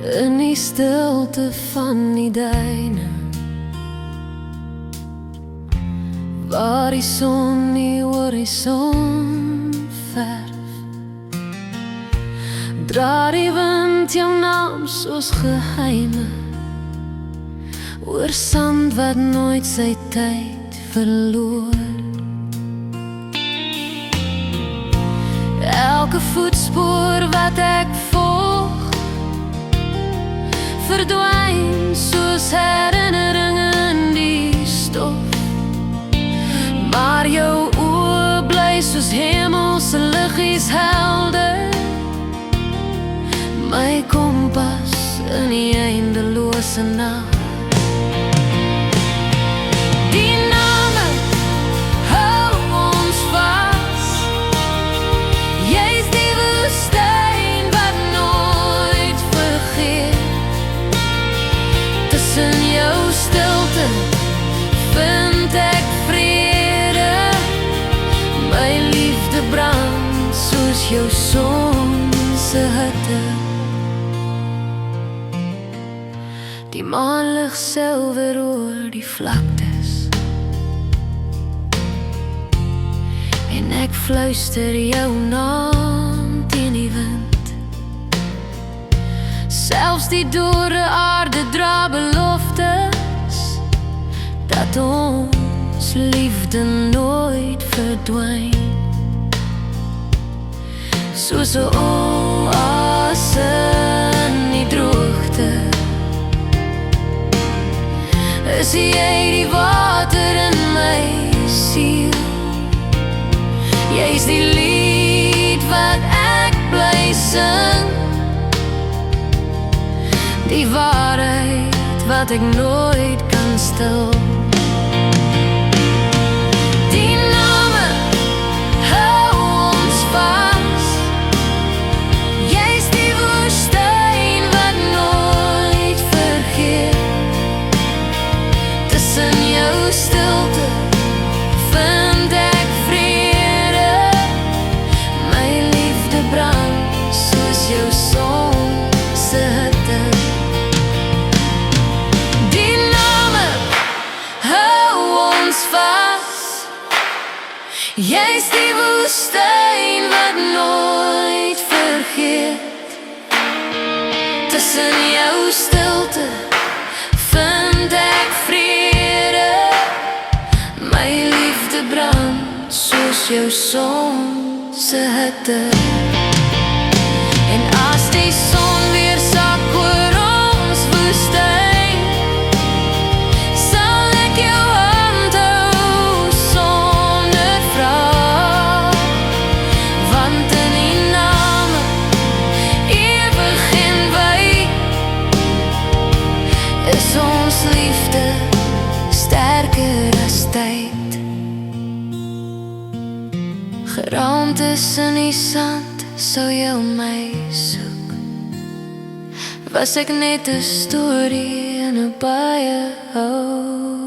in die stilte van die duine, waar die son die horison verf, dra die wind jou naam soos geheime oor sand wat nooit sy tyd verloor. Elke voetspoor wat ek volg verdwyn soos herinneringe in die stof, maar jou oë bly soos hemelse liggies helder, my kompas in die eindelose nag. Die name hou ons vas, jy's die woestyn wat nooit vergeet. Tussen jou stilte vind ek vrede, my liefde brand soos jou son se hitte. Die maanlig silwer oor die vlaktes, en ek fluister jou naam teen die wind. Selfs die dore aarde dra beloftes dat ons liefde nooit verdwyn. Soos 'n oase in die droogte, is jy die water in my siel. Jy's die lied wat ek bly sing, die waarheid wat ek nooit kan stil. Die name hou ons vas, jy's die woestyn wat nooit vergeet. Tussen jou stilte vind ek vrede, my liefde brand soos jou son se hitte. Die name hou ons vas, jy's die woestyn wat nooit vergeet. Tussen jou stilte vind ek vrede, my liefde brand soos jou son se hitte. En as die son weer sak oor ons woestyn, sal ek jou hand hou sonder vraag, want in die name ewig en wyd is ons liefde sterker as tyd. Geraamtes in die sand sou jou my soek, was ek net 'n storie in 'n baie ou